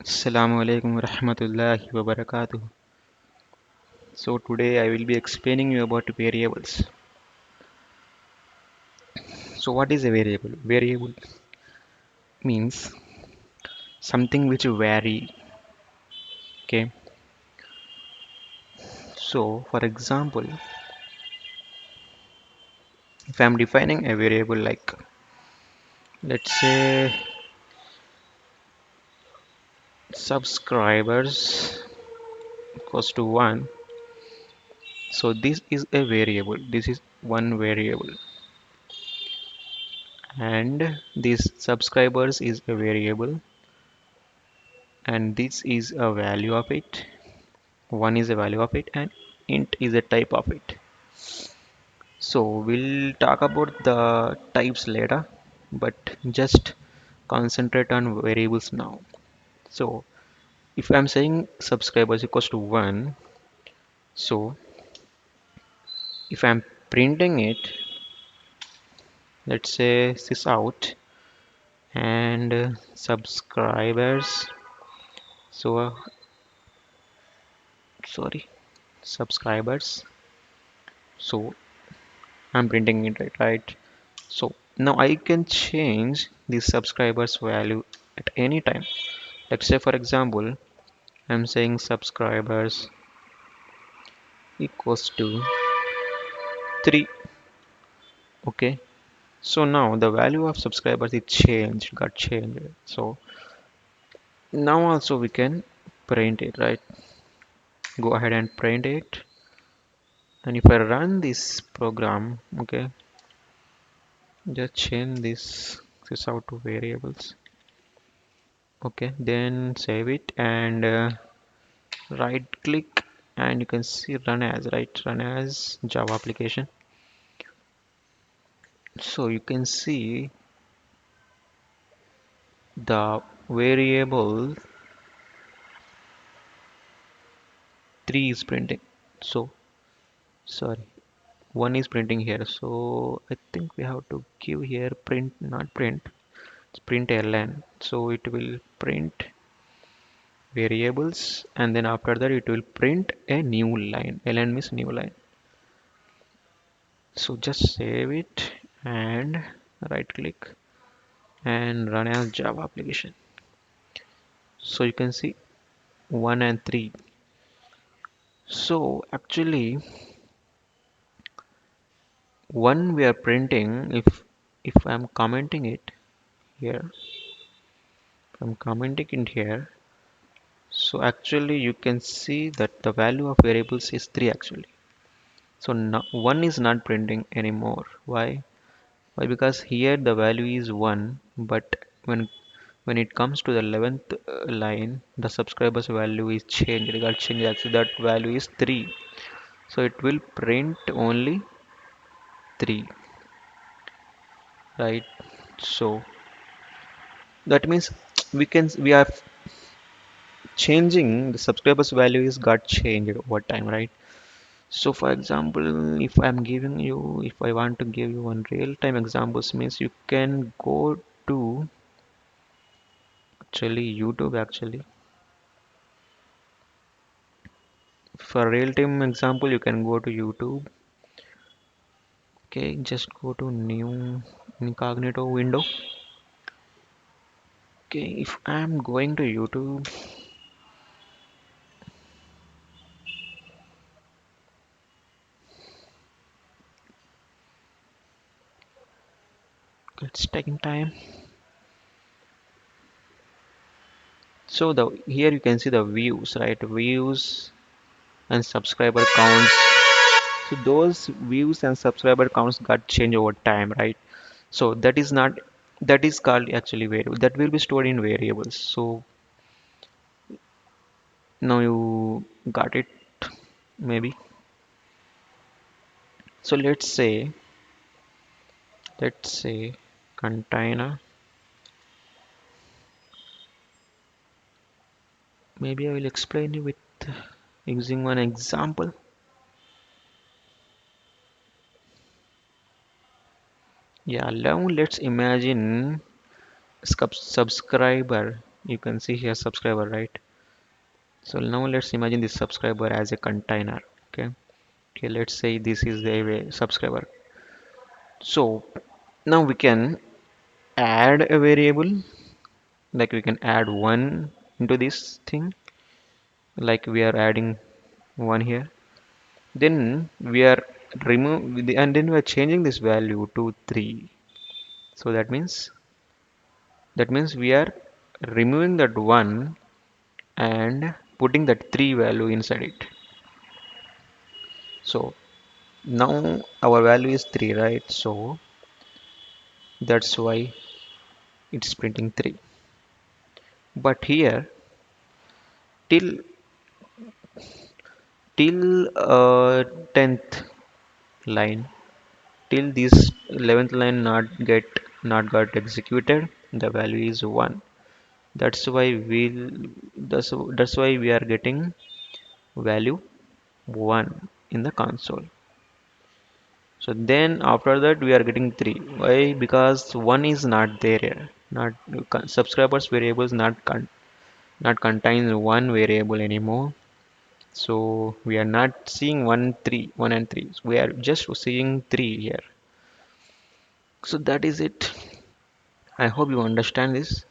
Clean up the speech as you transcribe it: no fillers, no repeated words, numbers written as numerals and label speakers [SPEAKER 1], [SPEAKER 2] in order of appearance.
[SPEAKER 1] AssalamuAlaikum warahmatullahi wabarakatuh. So today I will be explaining you about variables. So what is a variable? Variable means something which vary. Okay. So for example, if I'm defining a variable like let's say subscribers equals to 1. So this is a variable. This is one variable. And this subscribers is a variable and this is a value of it. One is a value of it and int is a type of it. So we'll talk about the types later, but just concentrate on variables now. So if I'm saying subscribers equals to 1, so if I'm printing it, let's say this out and subscribers, so sorry, subscribers, so I'm printing it right. So now I can change the subscribers value at any time. Let's say for example, I'm saying subscribers equals to 3. Okay. So now the value of subscribers is changed, got changed. So now also we can print it, right? Go ahead and print it. And if I run this program, okay, just change this out to variables. Okay, then save it and right click and you can see run as, right, run as Java application. So you can see the variable 3 is printing. So sorry, 1 is printing here. So I think we have to give here print, not print, it's print ln. So it will print variables and then after that it will print a new line. Ln means new line. So just save it and right click and run as Java application. So you can see 1 and 3. So actually 1 we are printing if I'm commenting it here, if I'm commenting it here, so actually you can see that the value of variables is 3 actually. So no, 1 is not printing anymore. Why? Why? Because here the value is 1, but when it comes to the 11th line, the subscribers value is changed. It got changed. Actually, that value is 3. So it will print only 3, right? So that means we are changing the subscribers value is got changed over time, right? So for example, if I want to give you one real-time examples means you can go to actually YouTube actually. For real-time example, you can go to YouTube. Okay, just go to new incognito window. Okay, if I'm going to YouTube, it's taking time. So the here you can see the views, right? Views and subscriber counts. So those views and subscriber counts got changed over time, right? So that is not, that is called actually variable. That will be stored in variables. So now you got it maybe. So let's say container. Maybe I will explain you with using one example. Yeah, now let's imagine subscriber. You can see here subscriber, right? So now let's imagine this subscriber as a container. Okay. Okay, let's say this is the subscriber. So now we can add a variable, like we can add one into this thing, like we are adding one here. Then we are and then we are changing this value to 3. So that means we are removing that 1 and putting that 3 value inside it. So now our value is 3, right? So that's why it's printing 3. But here till till 10th line, till this 11th line not got executed, the value is 1. That's why we'll that's why we are getting value 1 in the console. So then after that we are getting 3. Why? Because 1 is not there here. Not subscribers variables not contains one variable anymore. So we are not seeing 1 3 1 and 3. We are just seeing 3 here. So that is it. I hope you understand this.